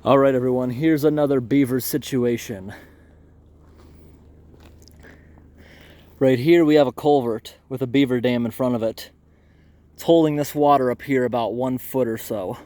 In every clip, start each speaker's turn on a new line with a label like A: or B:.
A: All right, everyone, here's another beaver situation. Right here we have a culvert with a beaver dam in front of it. It's holding this water up here about 1 foot or so.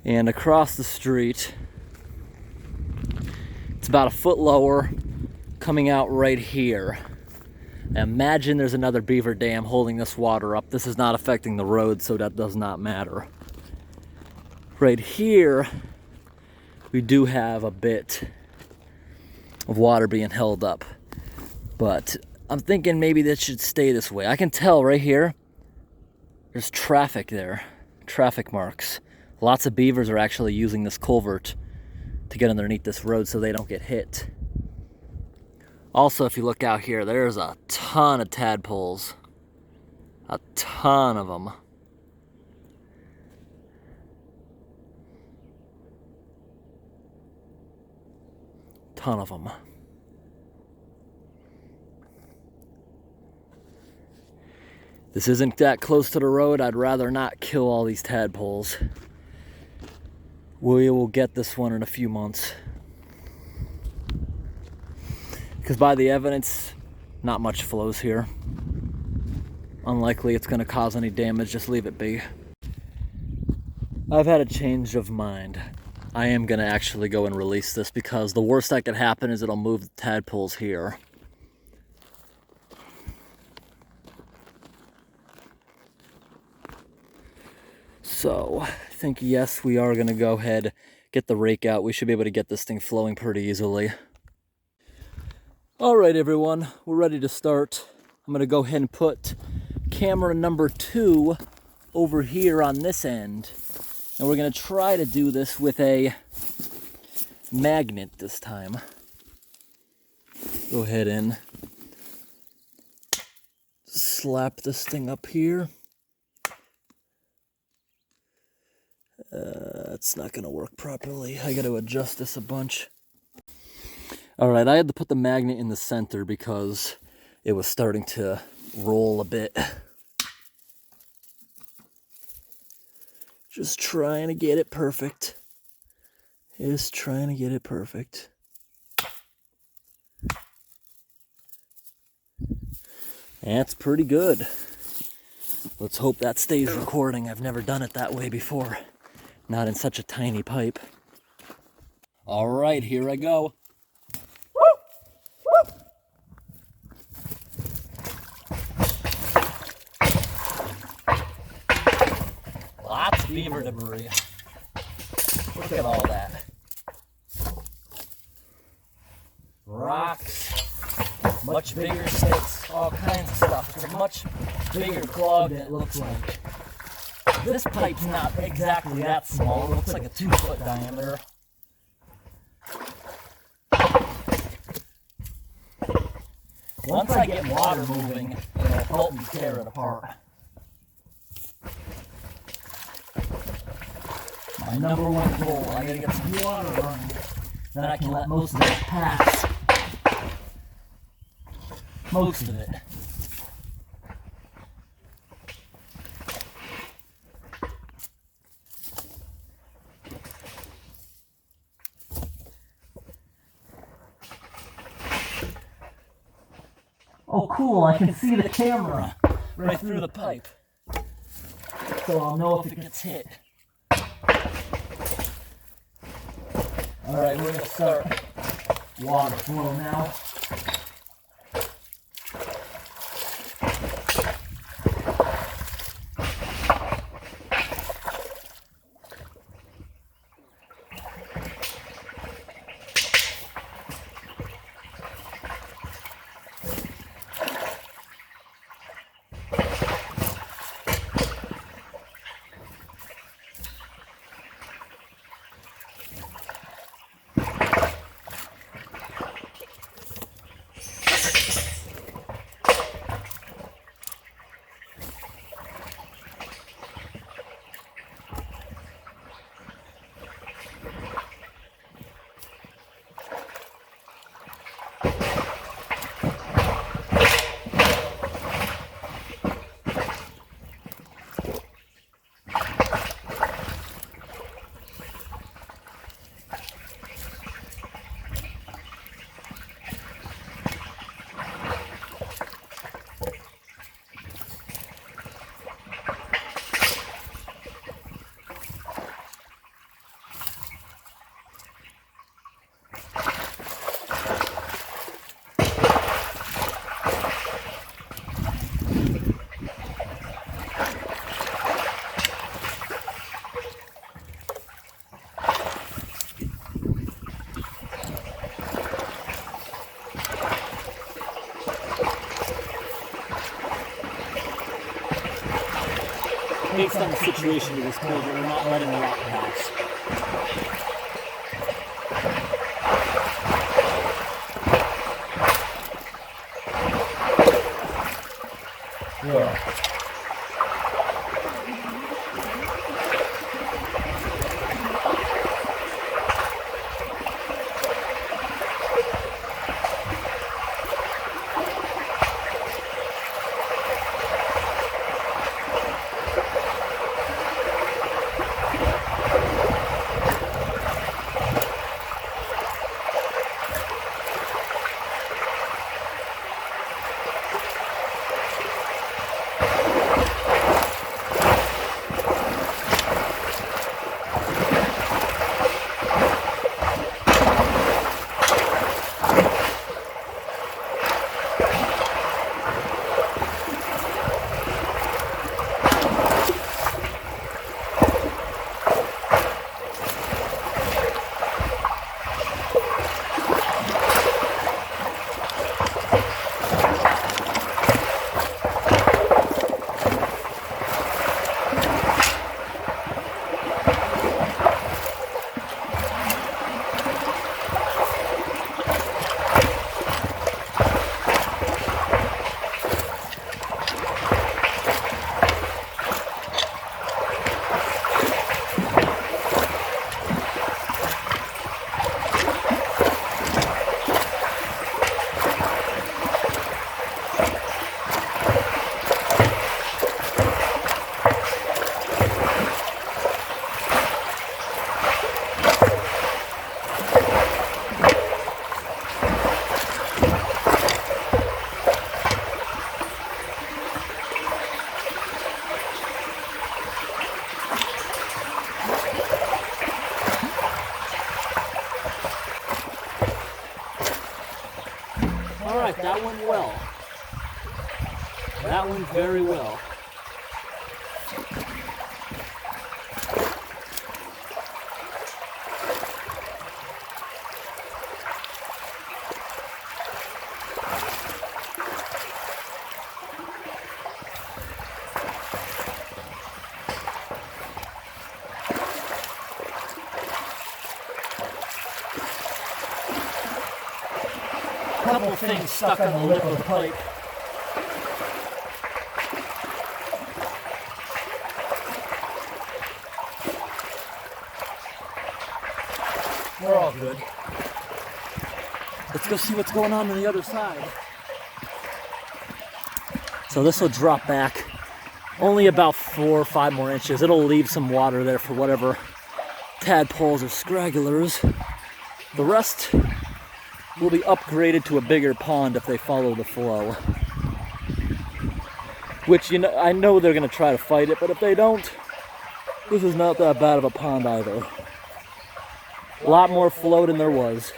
A: And across the street, it's about 1 foot lower, coming out right here. Imagine there's another beaver dam holding this water up. This is not affecting the road, so that does not matter. Right here, we do have a bit of water being held up, but I'm thinking maybe this should stay this way. I can tell right here, there's traffic there, traffic marks. Lots of beavers are actually using this culvert to get underneath this road so they don't get hit. Also, if you look out here, there's a ton of tadpoles, a ton of them. Ton of them. This isn't that close to the road. I'd rather not kill all these tadpoles. We will get this one in a few months. Because by the evidence, not much flows here. Unlikely it's going to cause any damage, just leave it be. I've had a change of mind. I am going to actually go and release this because the worst that could happen is it'll move the tadpoles here. So, I think yes, we are going to go ahead, get the rake out. We should be able to get this thing flowing pretty easily. All right, everyone, we're ready to start. I'm going to go ahead and put camera number 2 over here on this end. And we're going to try to do this with a magnet this time. Go ahead and slap this thing up here. It's not going to work properly. I got to adjust this a bunch. Alright, I had to put the magnet in the center because it was starting to roll a bit. Just trying to get it perfect. Just trying to get it perfect. That's pretty good. Let's hope that stays recording. I've never done it that way before. Not in such a tiny pipe. Alright, here I go. Lots of beaver debris. Look at all that. Rocks, much bigger sticks, all kinds of stuff. It's a much bigger clog than it looks like. This pipe's not exactly that small. It looks like a 2-foot diameter. Once I get water moving, it'll help me tear it apart. My number one goal, I gotta get some water running. Then I can let most of it pass. Most of it. Oh cool, I can see the camera right through the pipe. So I'll know if it gets hit. Alright, we're going to start water flow now. based on the situation of this culvert, we're not letting the rock pass. Yeah. All right, that went well. That went very well. Couple things stuck on the lip of the pipe. We're all good. Let's go see what's going on the other side. So this will drop back only about 4 or 5 more inches. It'll leave some water there for whatever tadpoles or scragglers. The rest will be upgraded to a bigger pond if they follow the flow. Which, you know, I know they're gonna try to fight it, but if they don't, this is not that bad of a pond either. A lot more flow than there was.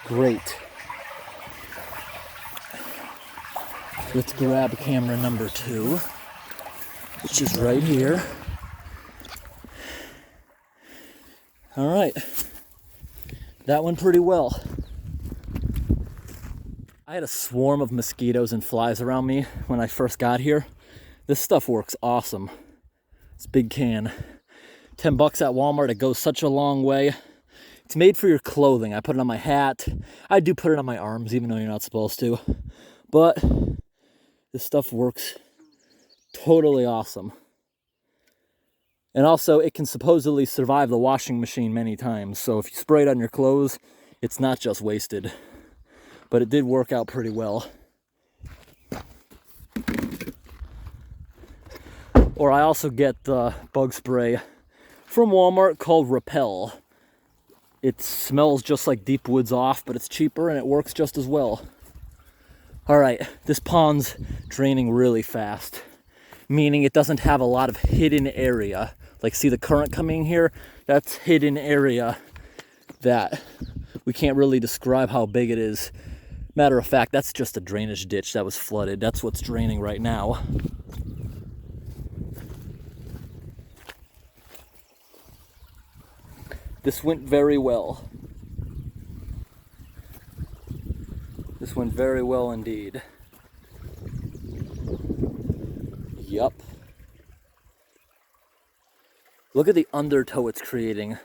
A: Great. Let's grab camera number 2, which is right here. All right. That went pretty well. I had a swarm of mosquitoes and flies around me when I first got here. This stuff works awesome. It's a big can. $10 at Walmart. It goes such a long way. It's made for your clothing. I put it on my hat. I do put it on my arms, even though you're not supposed to. But this stuff works totally awesome. And also, it can supposedly survive the washing machine many times. So if you spray it on your clothes, it's not just wasted. But it did work out pretty well. Or I also get the bug spray from Walmart called Repel. It smells just like Deep Woods Off, but it's cheaper and it works just as well. All right, this pond's draining really fast, meaning it doesn't have a lot of hidden area. Like, see the current coming here? That's hidden area that we can't really describe how big it is. Matter of fact, that's just a drainage ditch that was flooded. That's what's draining right now. This went very well. This went very well indeed. Yup. Look at the undertow it's creating.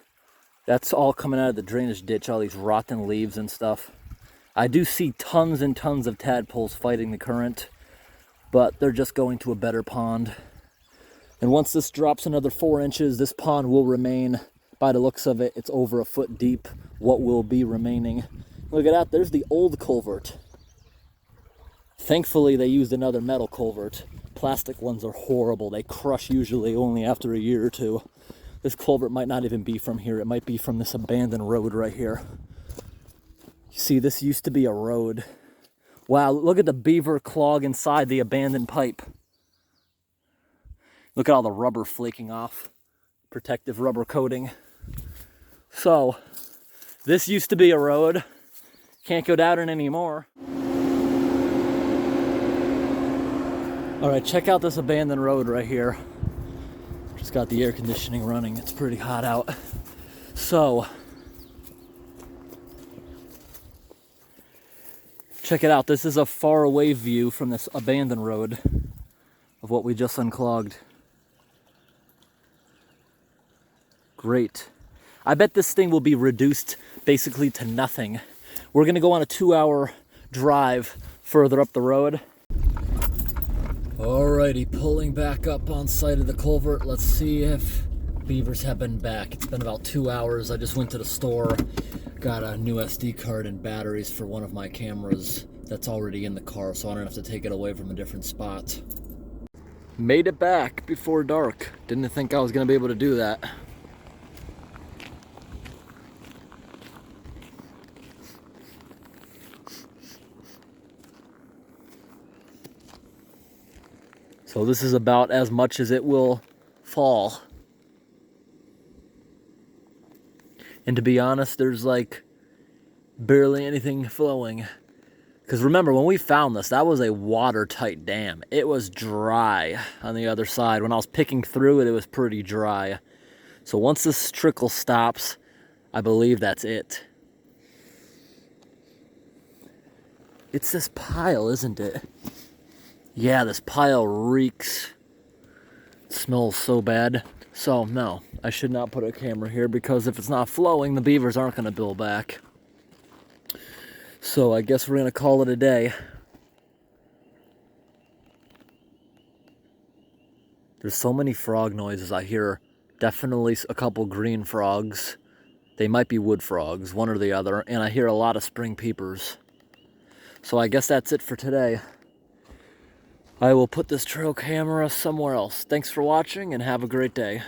A: That's all coming out of the drainage ditch, all these rotten leaves and stuff. I do see tons and tons of tadpoles fighting the current, but they're just going to a better pond. And once this drops another 4 inches, this pond will remain, by the looks of it, it's over a foot deep, what will be remaining. Look at that, there's the old culvert. Thankfully, they used another metal culvert. Plastic ones are horrible. They crush usually only after a year or two. This culvert might not even be from here. It might be from this abandoned road right here. You see, this used to be a road. Wow, look at the beaver clog inside the abandoned pipe. Look at all the rubber flaking off. Protective rubber coating. So, this used to be a road. Can't go down it anymore. All right, check out this abandoned road right here. Just got the air conditioning running. It's pretty hot out. So, check it out. This is a far away view from this abandoned road of what we just unclogged. Great. I bet this thing will be reduced basically to nothing. We're gonna go on a 2-hour drive further up the road. Alrighty, pulling back up on site of the culvert. Let's see if beavers have been back. It's been about 2 hours. I just went to the store, got a new SD card and batteries for one of my cameras that's already in the car, so I don't have to take it away from a different spot. Made it back before dark. Didn't think I was gonna be able to do that. So this is about as much as it will fall. And to be honest, there's like barely anything flowing. Because remember, when we found this, that was a watertight dam. It was dry on the other side. When I was picking through it, it was pretty dry. So once this trickle stops, I believe that's it. It's this pile, isn't it? Yeah, this pile reeks. It smells so bad. So, no, I should not put a camera here because if it's not flowing, the beavers aren't going to build back. So, I guess we're going to call it a day. There's so many frog noises. I hear definitely a couple green frogs. They might be wood frogs, one or the other. And I hear a lot of spring peepers. So, I guess that's it for today. I will put this trail camera somewhere else. Thanks for watching and have a great day.